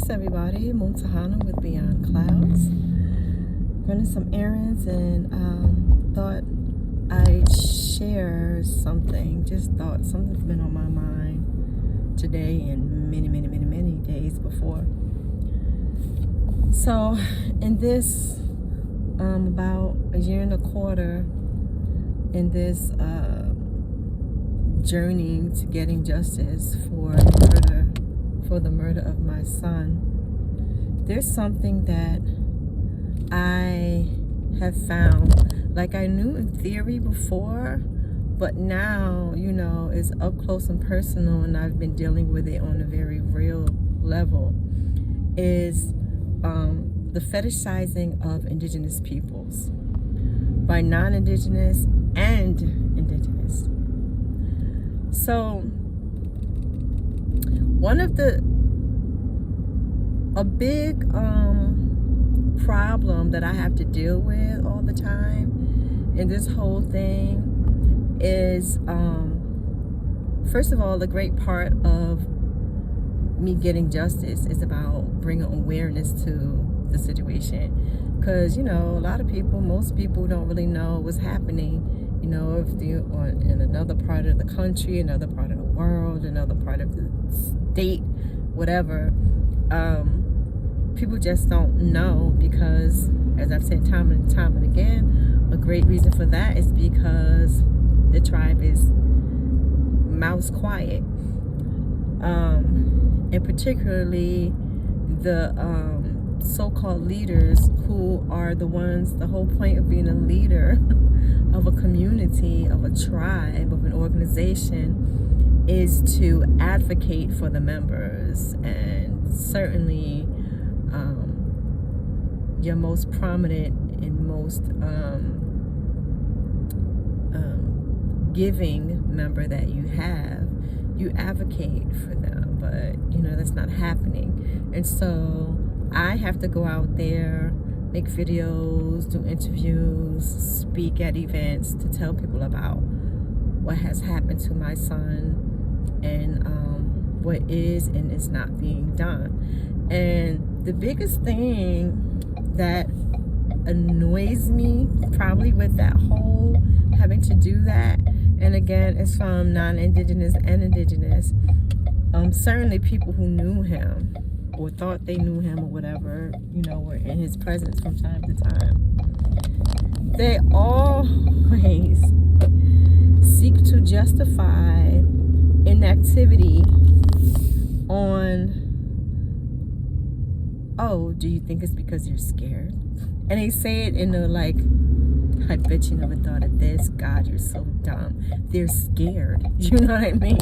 Peace, everybody. Muntahana with Beyond Clouds. Running some errands and thought I'd share something. Just thought something's been on my mind today and many days before. So, in this about a year and a quarter in this journey to getting justice for the murder of my son, there's something that I have found, like I knew in theory before, but now, it's up close and personal, and I've been dealing with it on a very real level, is the fetishizing of indigenous peoples by non-indigenous and indigenous. So a big problem that I have to deal with all the time in this whole thing is, first of all, the great part of me getting justice is about bringing awareness to the situation, because most people don't really know what's happening. If they're in another part of the country, another part of the world, another part of the state, whatever, people just don't know, because, as I've said time and time and again, a great reason for that is because the tribe is mouse quiet, and particularly the so-called leaders, who are the ones. The whole point of being a leader of a community, of a tribe, of an organization, is to advocate for the members. And certainly your most prominent and most giving member that you have, you advocate for them, but that's not happening. And so I have to go out there, make videos, do interviews, speak at events to tell people about what has happened to my son and what is and is not being done. And the biggest thing that annoys me probably with that whole having to do that, and again, it's from non-indigenous and indigenous, certainly people who knew him or thought they knew him or whatever, were in his presence from time to time. They always seek to justify inactivity on, oh, do you think it's because you're scared? And they say it in a like, I bet you never thought of this. God, you're so dumb. They're scared. You know what I mean?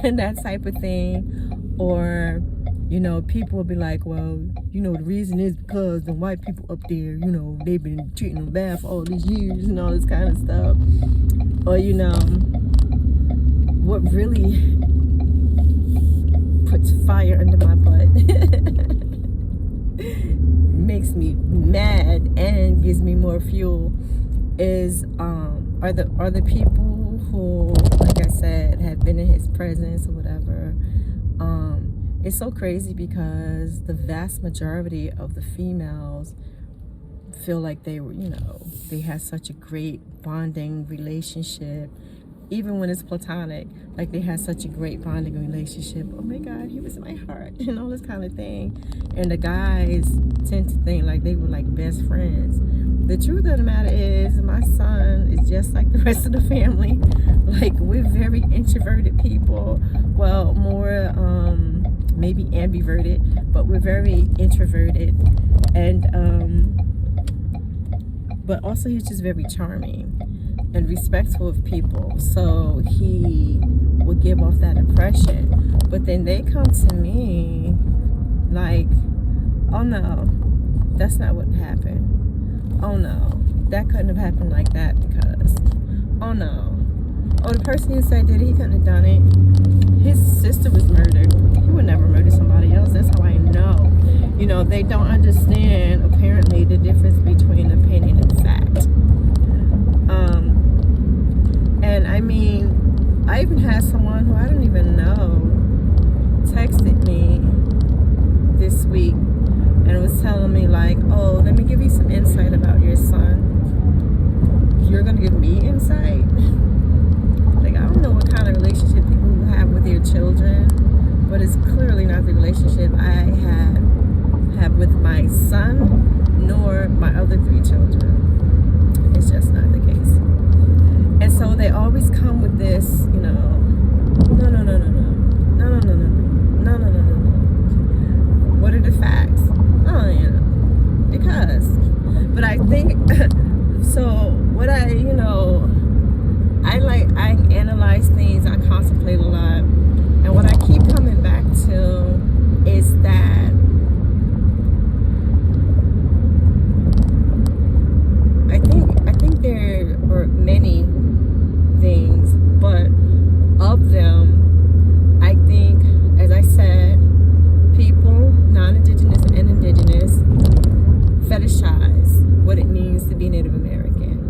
And that type of thing. Or, people will be like, well, the reason is because the white people up there, they've been treating them bad for all these years and all this kind of stuff. Or, what really puts fire under my butt, makes me mad and gives me more fuel, is are the people who, like I said, have been in his presence or whatever. It's so crazy because the vast majority of the females feel like they were, they had such a great bonding relationship, even when it's platonic. Like they had such a great bonding relationship. Oh my God, he was my heart, and all this kind of thing. And the guys tend to think like they were like best friends. The truth of the matter is, my son is just like the rest of the family. Like, we're very introverted people. Well, more maybe ambiverted, but we're very introverted. And but also he's just very charming and respectful of people. So he would give off that impression. But then they come to me like, oh no, that's not what happened. Oh no, that couldn't have happened like that because, oh no. Oh, the person who said that he couldn't have done it, his sister was murdered. He would never murder somebody else. That's how I know. They don't understand, apparently, the difference between opinion and fact. And I mean, I even had someone who I don't even know texted me this week was telling me like, oh, let me give you some insight about your son. You're gonna give me insight? Like, I don't know what kind of relationship people have with their children, but it's clearly not the relationship I have with my son, nor my other 3 children. It's just not the case. And so they always come with this, you know, no. What are the facts? Oh, yeah, because. But I think, so what I analyze things, I contemplate a lot. And what I keep coming back to is that I think there are many things, but of them, I think, as I said, people, non-Indigenous and Indigenous, fetishize what it means to be Native American.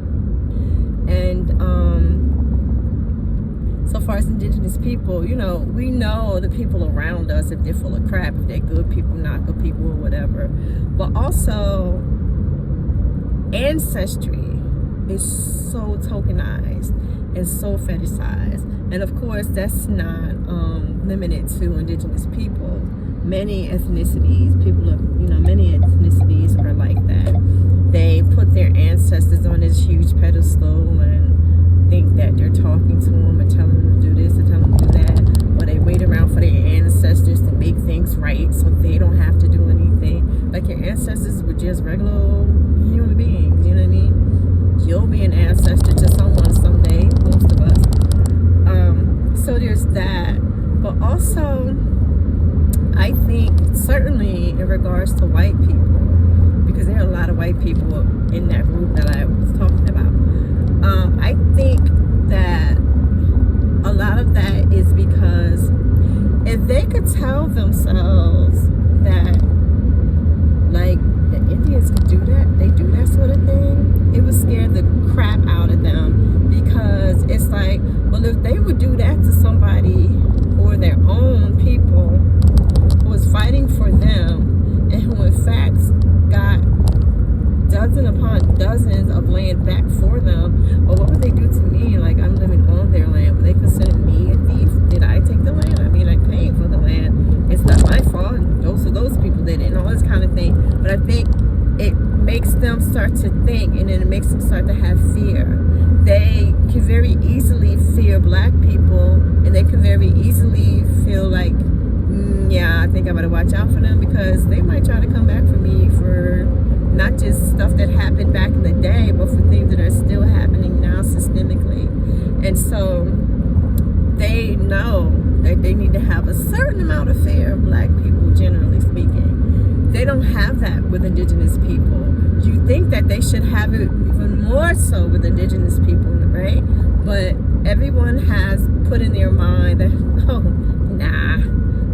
And so far as Indigenous people, you know, we know the people around us, if they're full of crap, if they're good people, not good people, or whatever. But also, ancestry is so tokenized and so fetishized. And of course, that's not limited to Indigenous people. Many ethnicities, many ethnicities are like that. They put their ancestors on this huge pedestal and think that they're talking to them and telling them to do this and telling them to do that. Or they wait around for their ancestors to make things right so they don't have to do anything. Like, your ancestors were just regular human beings, you know what I mean? You'll be an ancestor to someone someday, most of us. So there's that. But also, I think certainly in regards to white people, because there are a lot of white people in that group that I was talking about, I think that a lot of that is because if they could tell themselves that, like, the Indians could do that, they do that sort of thing, it would scare the crap out of them, because it's like, well, if they would do that to somebody or their own people who was fighting for them and who in fact got dozens upon dozens of land back for them, well, what would they do to me? Like, I'm living on their land. Would they consider me a thief? Did I take the land? I mean, I paid for the land. It's not my fault. Those people did it and all this kind of thing. But I think it makes them start to think, and then it makes them start to have fear. They can very easily fear black people, and they can very easily feel like, yeah, I think I better watch out for them, because they might try to come back for me for not just stuff that happened back in the day, but for things that are still happening now systemically. And so they know that they need to have a certain amount of fear of black people, generally speaking. They don't have that with Indigenous people. You think that they should have it even more so with Indigenous people, right? But everyone has put in their mind that, oh, nah,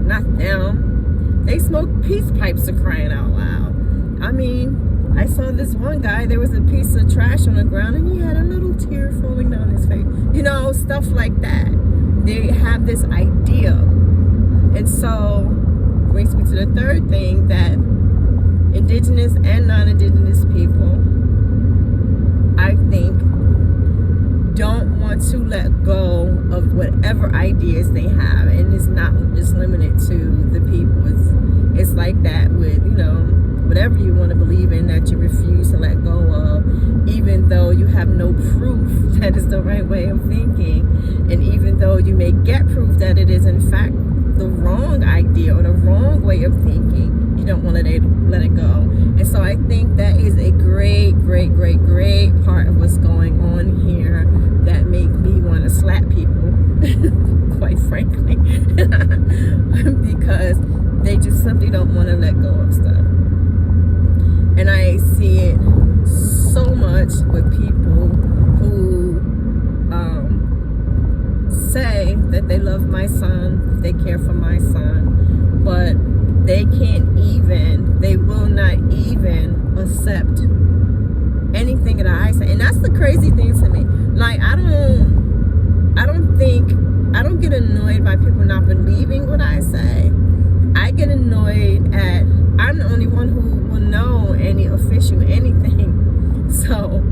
not them. They smoke peace pipes, are crying out loud. I mean, I saw this one guy, there was a piece of trash on the ground and he had a little tear falling down his face. You know, stuff like that. They have this idea. And so, brings me to the third thing, that Indigenous and non-Indigenous people, I think, don't want to let go of whatever ideas they have. And it's not just limited to the people. It's like that with, you know, whatever you want to believe in that you refuse to let go of, even though you have no proof that is the right way of thinking, and even though you may get proof that it is in fact the wrong idea or the wrong way of thinking, you don't want to let it go. And so I think that is a great part of what's going on here that make me want to slap people, quite frankly, because they just simply don't want to let go of stuff. And I see it so much with people who say that they love my son, they care for my son, but they will not even accept anything that I say. And that's the crazy thing to me. Like, I don't get annoyed by people not believing what I say. I get annoyed at, I'm the only one who will promise you anything. So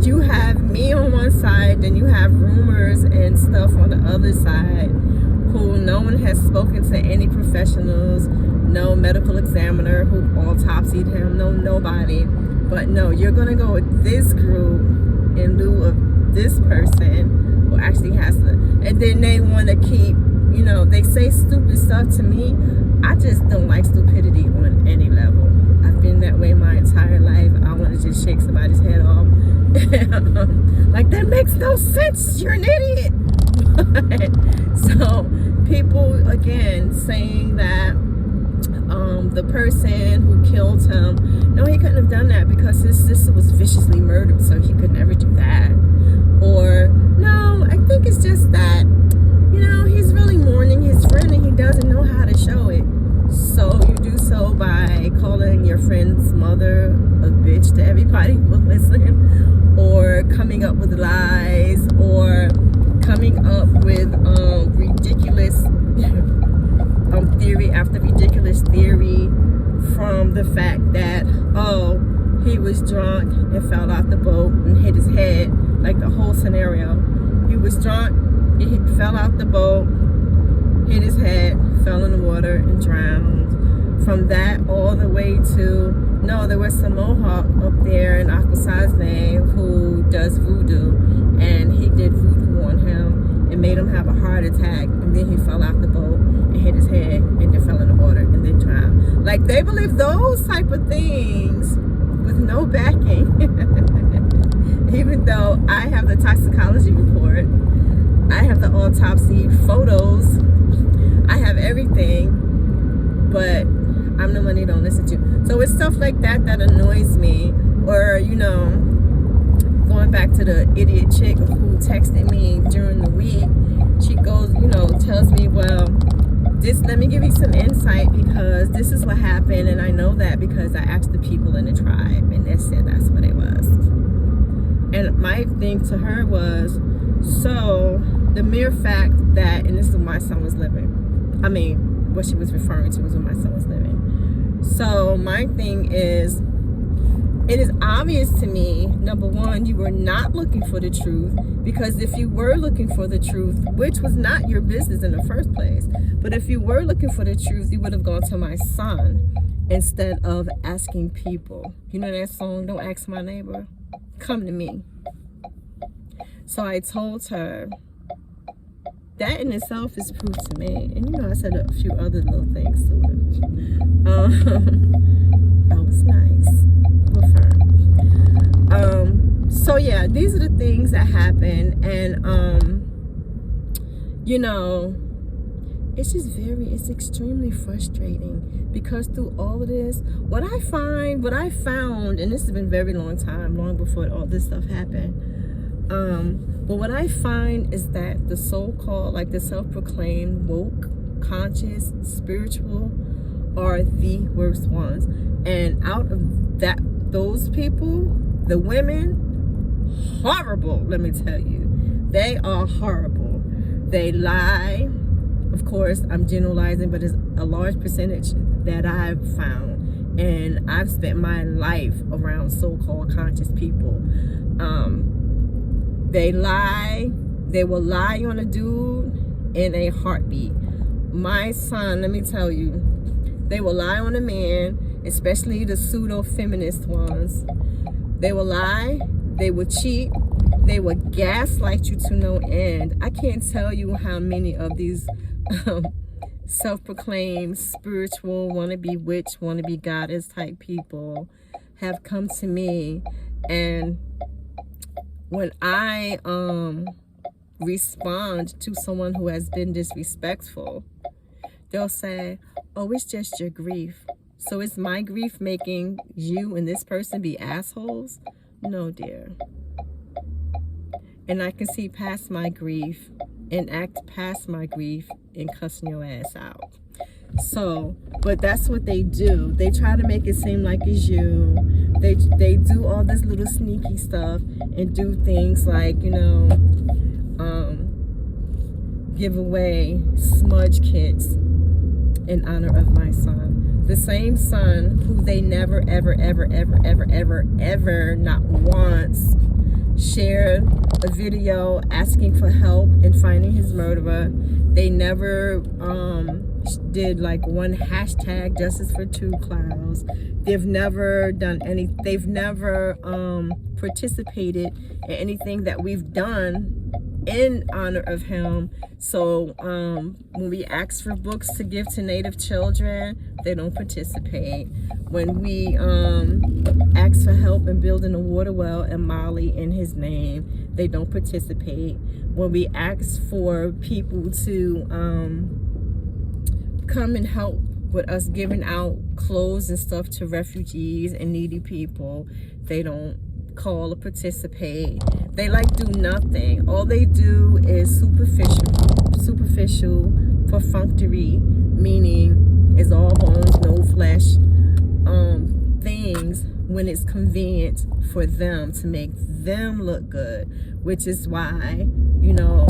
you have me on one side, then you have rumors and stuff on the other side, who no one has spoken to any professionals, no medical examiner who autopsied him, no nobody. But no, you're gonna go with this group in lieu of this person who actually has to, and then they want to keep, you know, they say stupid stuff to me. I just don't like stupidity on any level. I've been that way my entire life. I want to just shake somebody's head off. Like, that makes no sense, you're an idiot. So people again saying that the person who killed him, no, he couldn't have done that because his sister was viciously murdered, so he could never do that. Or no, I think it's just that, you know, he's really mourning his friend and he doesn't know how to show it. So you do so by calling your friend's mother a bitch to everybody who will listen, or coming up with lies, or coming up with ridiculous theory after ridiculous theory from the fact that, oh, he was drunk and fell out the boat and hit his head. Like the whole scenario, he was drunk, he fell out the boat, hit his head, fell in the water and drowned. From that all the way to, no, there was some Mohawk up there in Akwesasne who does voodoo, and he did voodoo on him and made him have a heart attack, and then he fell out the boat and hit his head and then fell in the water and then drowned. Like, they believe those type of things with no backing. Even though I have the toxicology report, I have the autopsy photos, I have everything, but I'm the one they don't listen to. So it's stuff like that that annoys me. Or, you know, going back to the idiot chick who texted me during the week, she goes, you know, tells me, well, this, let me give you some insight because this is what happened, and I know that because I asked the people in the tribe, and they said that's what it was. And my thing to her was, so the mere fact that, and this is when my son was living, I mean, what she was referring to was when my son was living. So my thing is, it is obvious to me, number one, you were not looking for the truth, because if you were looking for the truth, which was not your business in the first place, but if you were looking for the truth, you would have gone to my son instead of asking people. You know that song, Don't Ask My Neighbor? Come to me. So I told her, that in itself is proof to me. And you know, I said a few other little things to it. That was nice. Well, firm. So yeah, these are the things that happen. And, you know, it's just it's extremely frustrating because through all of this, what I found, and this has been a very long time, long before all this stuff happened, but what I find is that the so-called, like the self-proclaimed woke, conscious, spiritual are the worst ones. And out of those people, the women, horrible, let me tell you. They are horrible. They lie. Of course, I'm generalizing, but it's a large percentage that I've found. And I've spent my life around so-called conscious people. They lie. They will lie on a dude in a heartbeat. My son, let me tell you, they will lie on a man, especially the pseudo-feminist ones. They will lie. They will cheat. They will gaslight you to no end. I can't tell you how many of these self-proclaimed spiritual, wannabe witch, wannabe goddess type people have come to me, and when I respond to someone who has been disrespectful, they'll say, oh, it's just your grief. So it's my grief making you and this person be assholes? No, dear. And I can see past my grief and act past my grief and cussing your ass out. So, but that's what they do. They try to make it seem like it's you. They do all this little sneaky stuff and do things like, you know, give away smudge kits in honor of my son. The same son who they never, ever, ever, ever, ever, ever, ever, not once shared a video asking for help in finding his murderer. They never did like one hashtag justice for Two Clouds. They've never done any, they've never participated in anything that we've done in honor of him. So when we ask for books to give to Native children, they don't participate. When we ask for help in building a water well in Mali in his name, they don't participate. When we ask for people to come and help with us giving out clothes and stuff to refugees and needy people, they don't call or participate. They like do nothing. All they do is superficial, perfunctory, meaning it's all bones, no flesh, things when it's convenient for them to make them look good, which is why, you know,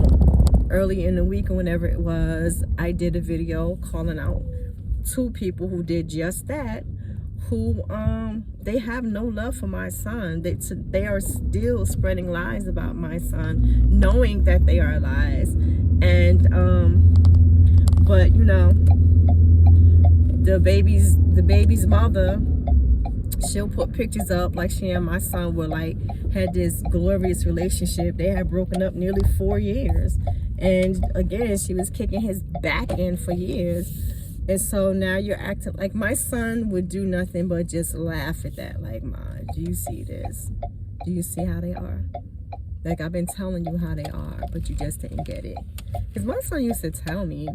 early in the week or whenever it was, I did a video calling out two people who did just that, who they have no love for my son. They are still spreading lies about my son, knowing that they are lies. And but you know, the baby's mother, she'll put pictures up like she and my son were like had this glorious relationship. They had broken up nearly 4 years, and again she was kicking his back in for years. And so now you're acting like my son would do nothing but just laugh at that. Like, Ma, do you see this? Do you see how they are? Like, I've been telling you how they are, but you just didn't get it. Because my son used to tell me,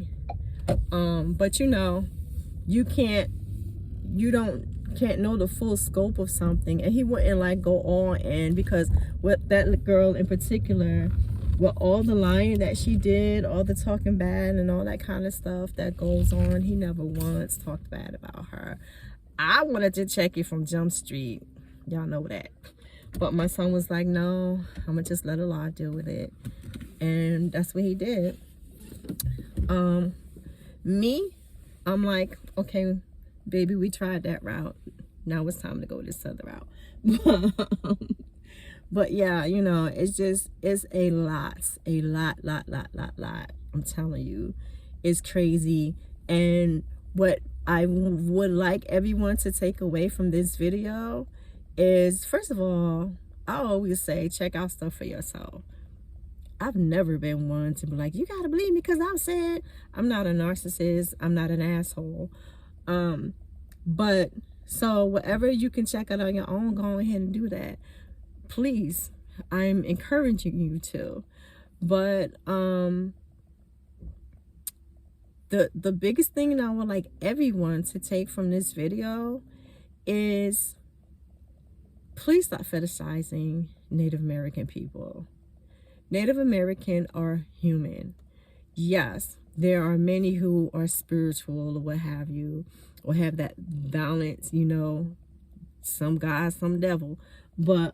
but you know, you can't know the full scope of something. And he wouldn't like go on, and because with that girl in particular, with all the lying that she did, all the talking bad and all that kind of stuff that goes on, he never once talked bad about her. I wanted to check it from Jump Street. Y'all know that. But my son was like, no, I'm going to just let Allah deal with it. And that's what he did. Me, I'm like, okay, baby, we tried that route. Now it's time to go this other route. But yeah, you know, it's a lot. I'm telling you, it's crazy. And what I would like everyone to take away from this video is, first of all, I always say, check out stuff for yourself. I've never been one to be like, you gotta believe me because I've said. I'm not a narcissist. I'm not an asshole. But so whatever you can check out on your own, go ahead and do that. Please, I'm encouraging you to. But the biggest thing that I would like everyone to take from this video is, please stop fetishizing Native American people. Native American are human. Yes, there are many who are spiritual or what have you, or have that balance, you know, some God, some devil. But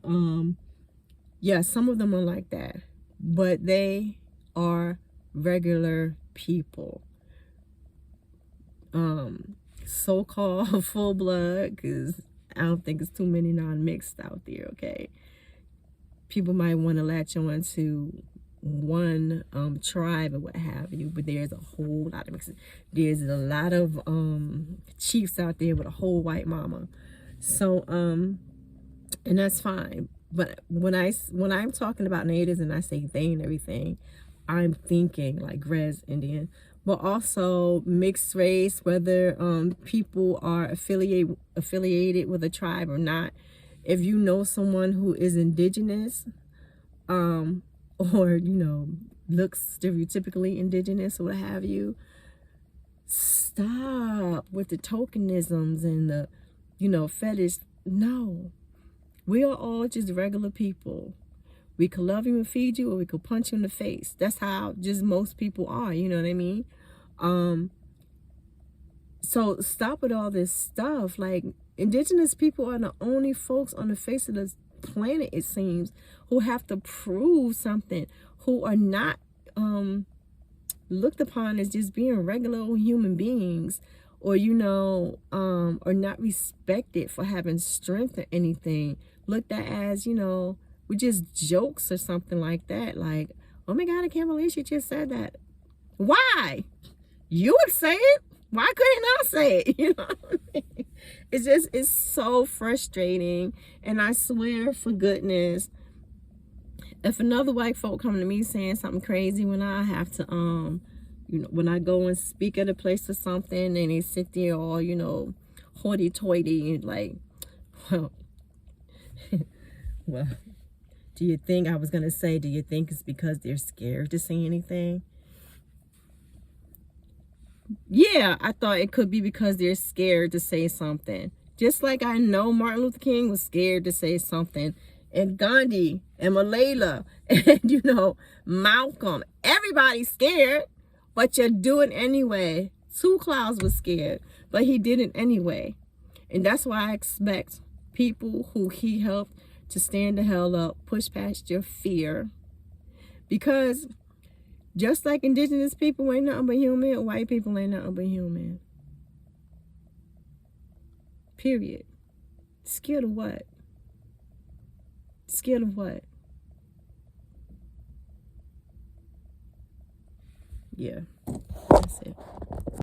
yeah, some of them are like that, but they are regular people, so-called full blood, because I don't think it's too many non-mixed out there. Okay, people might want to latch on to one tribe or what have you, but there's a whole lot of mixes. There's a lot of chiefs out there with a whole white mama. So and that's fine. But when I'm talking about natives and I say they and everything, I'm thinking like Gres Indian, but also mixed race, whether people are affiliated with a tribe or not. If you know someone who is indigenous, or you know, looks stereotypically indigenous or what have you, stop with the tokenisms and the, you know, fetish. No. We are all just regular people. We could love you and feed you, or we could punch you in the face. That's how just most people are, you know what I mean? So stop with all this stuff. Like, indigenous people are the only folks on the face of this planet, it seems, who have to prove something, who are not looked upon as just being regular old human beings, or or not respected for having strength or anything, looked at as, with just jokes or something like that. Like, oh my God, I can't believe she just said that. Why? You would say it. Why couldn't I say it? It's so frustrating. And I swear, for goodness, if another white folk come to me saying something crazy, when I have to, when I go and speak at a place or something, and they sit there all, hoity-toity, and like, well, well, do you think it's because they're scared to say anything? Yeah, I thought it could be because they're scared to say something. Just like I know Martin Luther King was scared to say something, and Gandhi and Malala and, Malcolm. Everybody's scared, but you do it anyway. Sue Clouds was scared, but he did it anyway. And that's why I expect people who he helped to stand the hell up, push past your fear. Because just like indigenous people ain't nothing but human, white people ain't nothing but human. Period. Scared of what? Scared of what? Yeah, that's it.